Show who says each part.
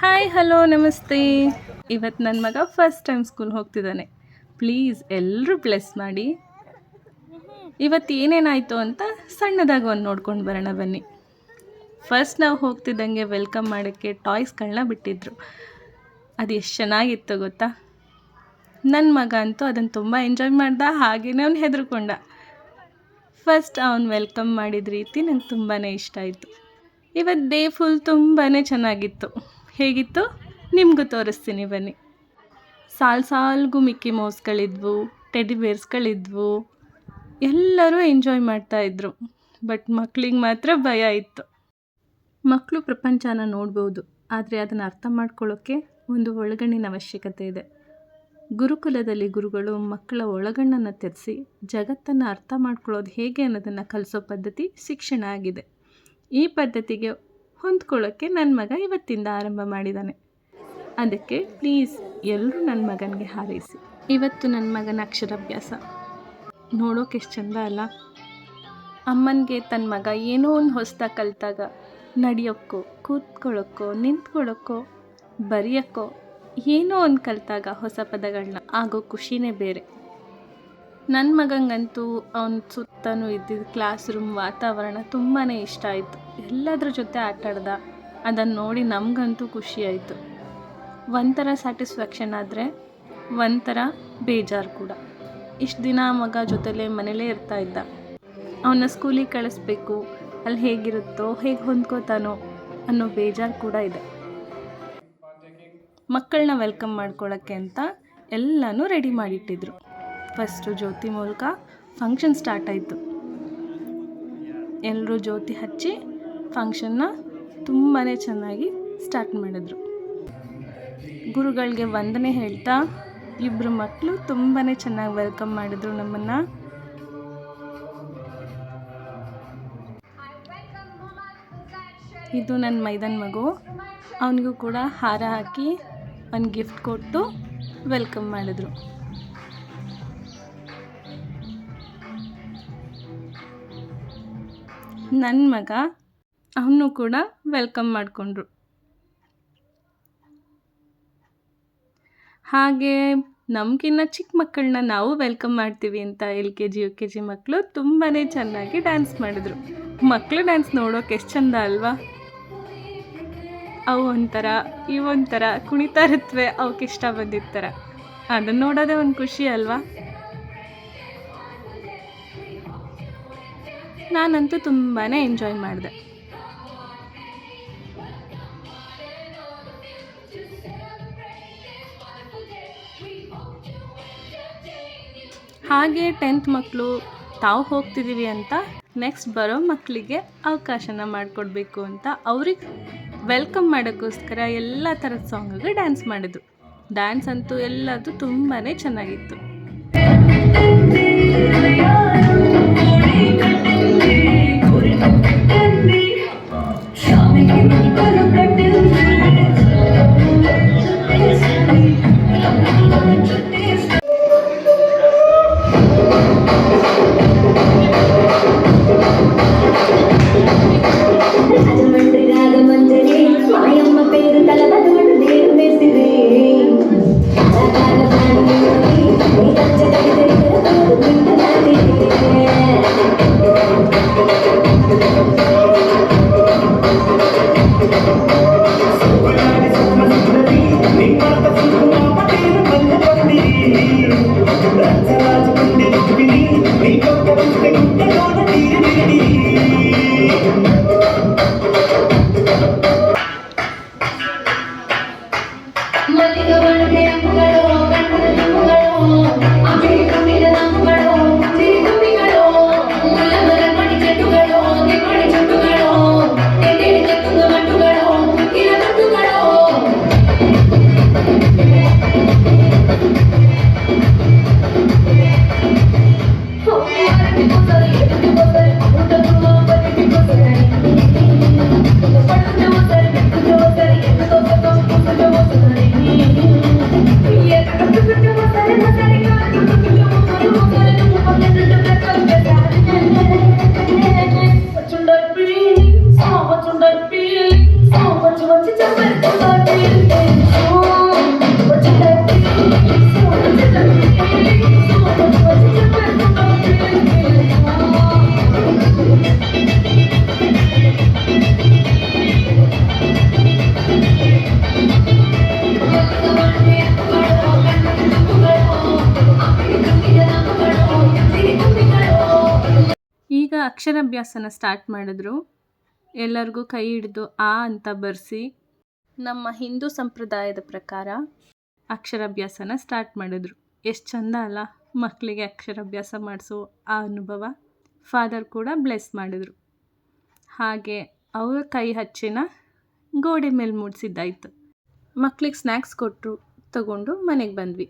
Speaker 1: Hi hello ನಮಸ್ತೆ. ಇವತ್ತು ನನ್ನ ಮಗ ಫಸ್ಟ್ ಟೈಮ್ ಸ್ಕೂಲ್ ಹೋಗ್ತಿದ್ದಾನೆ. ಪ್ಲೀಸ್ ಎಲ್ಲರೂ ಬ್ಲೆಸ್ ಮಾಡಿ. ಇವತ್ತು ಏನೇನಾಯಿತು ಅಂತ ಸಣ್ಣದಾಗಿ ಒಂದು ನೋಡ್ಕೊಂಡು ಬರೋಣ ಬನ್ನಿ. ಫಸ್ಟ್ ನಾವು ಹೋಗ್ತಿದ್ದಂಗೆ ವೆಲ್ಕಮ್ ಮಾಡೋಕ್ಕೆ ಟಾಯ್ಸ್ಗಳನ್ನ ಬಿಟ್ಟಿದ್ರು. ಅದು ಎಷ್ಟು ಚೆನ್ನಾಗಿತ್ತು ಗೊತ್ತಾ. ನನ್ನ ಮಗ ಅಂತೂ ಅದನ್ನು ತುಂಬ ಎಂಜಾಯ್ ಮಾಡ್ದ, ಹಾಗೆಯೇ ಅವ್ನು ಹೆದರ್ಕೊಂಡ. ಫಸ್ಟ್ ಅವ್ನು ವೆಲ್ಕಮ್ ಮಾಡಿದ ರೀತಿ ನಂಗೆ ತುಂಬಾ ಇಷ್ಟ ಆಯಿತು. ಇವತ್ತು ಡೇ ಫುಲ್ ತುಂಬಾ ಚೆನ್ನಾಗಿತ್ತು. ಹೇಗಿತ್ತು ನಿಮಗೂ ತೋರಿಸ್ತೀನಿ ಬನ್ನಿ. ಸಾಲ್ಗೂ ಮಿಕ್ಕಿ ಮೌಸ್ಗಳಿದ್ವು, ಟೆಡಿ ಬೇರ್ಸ್ಗಳಿದ್ವು. ಎಲ್ಲರೂ ಎಂಜಾಯ್ ಮಾಡ್ತಾಯಿದ್ರು. ಬಟ್ ಮಕ್ಕಳಿಗೆ ಮಾತ್ರ ಭಯ ಇತ್ತು. ಮಕ್ಕಳು ಪ್ರಪಂಚನ ನೋಡ್ಬೋದು, ಆದರೆ ಅದನ್ನು ಅರ್ಥ ಮಾಡ್ಕೊಳ್ಳೋಕ್ಕೆ ಒಂದು ಒಳಗಣ್ಣಿನ ಅವಶ್ಯಕತೆ ಇದೆ. ಗುರುಕುಲದಲ್ಲಿ ಗುರುಗಳು ಮಕ್ಕಳ ಒಳಗಣ್ಣನ್ನು ತೆರೆಸಿ ಜಗತ್ತನ್ನು ಅರ್ಥ ಮಾಡ್ಕೊಳ್ಳೋದು ಹೇಗೆ ಅನ್ನೋದನ್ನು ಕಲಿಸೋ ಪದ್ಧತಿ ಶಿಕ್ಷಣ ಆಗಿದೆ. ಈ ಪದ್ಧತಿಗೆ ಹೊಂದ್ಕೊಳ್ಳೋಕ್ಕೆ ನನ್ನ ಮಗ ಇವತ್ತಿಂದ ಆರಂಭ ಮಾಡಿದ್ದಾನೆ. ಅದಕ್ಕೆ ಪ್ಲೀಸ್ ಎಲ್ಲರೂ ನನ್ನ ಮಗನಿಗೆ ಹಾರೈಸಿ. ಇವತ್ತು ನನ್ನ ಮಗನ ಅಕ್ಷರಾಭ್ಯಾಸ ನೋಡೋಕೆ ಎಷ್ಟು ಚಂದ ಅಲ್ಲ. ಅಮ್ಮನಿಗೆ ತನ್ನ ಮಗ ಏನೋ ಒಂದು ಹೊಸ್ದಾಗಿ ಕಲಿತಾಗ ನಡೆಯೋಕ್ಕೋ, ಕೂತ್ಕೊಳ್ಳೋಕ್ಕೋ, ನಿಂತ್ಕೊಳ್ಳೋಕ್ಕೋ, ಬರೆಯೋಕ್ಕೋ ಏನೋ ಒಂದು ಕಲಿತಾಗ ಹೊಸ ಪದಗಳನ್ನ ಆಗೋ ಖುಷಿನೇ ಬೇರೆ. ನನ್ನ ಮಗಂಗಂತೂ ಅವನ ಸುತ್ತಲೂ ಇದ್ದಿದ್ದ ಕ್ಲಾಸ್ ರೂಮ್ ವಾತಾವರಣ ತುಂಬಾ ಇಷ್ಟ ಆಯಿತು. ಎಲ್ಲದ್ರ ಜೊತೆ ಆಟಾಡ್ದ. ಅದನ್ನು ನೋಡಿ ನಮಗಂತೂ ಖುಷಿ ಆಯಿತು. ಒಂಥರ ಸ್ಯಾಟಿಸ್ಫ್ಯಾಕ್ಷನ್ ಆದರೆ ಒಂಥರ ಬೇಜಾರು ಕೂಡ. ಇಷ್ಟು ದಿನ ಮಗ ಜೊತೆಲೇ ಮನೇಲೇ ಇರ್ತಾ ಇದ್ದ. ಅವನ್ನ ಸ್ಕೂಲಿಗೆ ಕಳಿಸ್ಬೇಕು, ಅಲ್ಲಿ ಹೇಗಿರುತ್ತೋ, ಹೇಗೆ ಹೊಂದ್ಕೋತಾನೋ ಅನ್ನೋ ಬೇಜಾರು ಕೂಡ ಇದೆ. ಮಕ್ಕಳನ್ನ ವೆಲ್ಕಮ್ ಮಾಡ್ಕೊಳ್ಳೋಕ್ಕೆ ಅಂತ ಎಲ್ಲನೂ ರೆಡಿ ಮಾಡಿಟ್ಟಿದ್ರು. ಫಸ್ಟು ಜ್ಯೋತಿ ಮೂಲಕ ಫಂಕ್ಷನ್ ಸ್ಟಾರ್ಟ್ ಆಯಿತು. ಎಲ್ಲರೂ ಜ್ಯೋತಿ ಹಚ್ಚಿ ಫಂಕ್ಷನ್ನ ತುಂಬಾ ಚೆನ್ನಾಗಿ ಸ್ಟಾರ್ಟ್ ಮಾಡಿದ್ರು. ಗುರುಗಳಿಗೆ ವಂದನೆ ಹೇಳ್ತಾ ಇಬ್ಬರು ಮಕ್ಕಳು ತುಂಬಾ ಚೆನ್ನಾಗಿ ವೆಲ್ಕಮ್ ಮಾಡಿದ್ರು ನಮ್ಮನ್ನು. ಇದು ನನ್ನ ಮೈದನ್ ಮಗು. ಅವನಿಗೂ ಕೂಡ ಹಾರ ಹಾಕಿ ಒಂದು ಗಿಫ್ಟ್ ಕೊಟ್ಟು ವೆಲ್ಕಮ್ ಮಾಡಿದ್ರು. ನನ್ನ ಮಗ ಅವನು ಕೂಡ ವೆಲ್ಕಮ್ ಮಾಡಿಕೊಂಡ್ರು. ಹಾಗೆ ನಮಗಿನ್ನ ಚಿಕ್ಕ ಮಕ್ಕಳನ್ನ ನಾವು ವೆಲ್ಕಮ್ ಮಾಡ್ತೀವಿ ಅಂತ LKG UKG ಮಕ್ಕಳು ತುಂಬಾ ಚೆನ್ನಾಗಿ ಡ್ಯಾನ್ಸ್ ಮಾಡಿದ್ರು. ಮಕ್ಕಳು ಡ್ಯಾನ್ಸ್ ನೋಡೋಕೆ ಎಷ್ಟು ಚಂದ ಅಲ್ವಾ. ಅವು ಒಂಥರ ಇವೊಂಥರ ಕುಣಿತಾ ಇರುತ್ತವೆ, ಅವಕ್ಕೆ ಇಷ್ಟ ಬಂದಿರ್ತಾರ. ಅದನ್ನು ನೋಡೋದೇ ಒಂದು ಖುಷಿ ಅಲ್ವಾ. ನಾನಂತೂ ತುಂಬಾ ಎಂಜಾಯ್ ಮಾಡಿದೆ. ಹಾಗೆ 10th ಮಕ್ಕಳು ತಾವು ಹೋಗ್ತಿದ್ದೀವಿ ಅಂತ ನೆಕ್ಸ್ಟ್ ಬರೋ ಮಕ್ಕಳಿಗೆ ಅವಕಾಶನ ಮಾಡಿಕೊಡ್ಬೇಕು ಅಂತ ಅವ್ರಿಗೆ ವೆಲ್ಕಮ್ ಮಾಡೋಕ್ಕೋಸ್ಕರ ಎಲ್ಲ ಥರದ ಸಾಂಗಿಗೆ ಡ್ಯಾನ್ಸ್ ಮಾಡಿದ್ರು. ಡ್ಯಾನ್ಸ್ ಅಂತೂ ಎಲ್ಲದು ತುಂಬಾ ಚೆನ್ನಾಗಿತ್ತು. ಈಗ ಅಕ್ಷರಾಭ್ಯಾಸನ ಸ್ಟಾರ್ಟ್ ಮಾಡಿದ್ರು. ಎಲ್ಲರಿಗೂ ಕೈ ಹಿಡಿದು ಆ ಅಂತ ಬರೆಸಿ ನಮ್ಮ ಹಿಂದೂ ಸಂಪ್ರದಾಯದ ಪ್ರಕಾರ ಅಕ್ಷರಾಭ್ಯಾಸನ ಸ್ಟಾರ್ಟ್ ಮಾಡಿದ್ರು. ಎಷ್ಟು ಚಂದ ಅಲ್ಲ ಮಕ್ಕಳಿಗೆ ಅಕ್ಷರಾಭ್ಯಾಸ ಮಾಡಿಸೋ ಆ ಅನುಭವ. ಫಾದರ್ ಕೂಡ ಬ್ಲೆಸ್ ಮಾಡಿದ್ರು. ಹಾಗೆ ಅವ್ರ ಕೈ ಹಚ್ಚಿನ ಗೋಡೆ ಮೇಲೆ ಮೂಡಿಸಿದ್ದಾಯಿತು. ಮಕ್ಳಿಗೆ ಸ್ನ್ಯಾಕ್ಸ್ ಕೊಟ್ಟರು, ತಗೊಂಡು ಮನೆಗೆ ಬಂದ್ವಿ.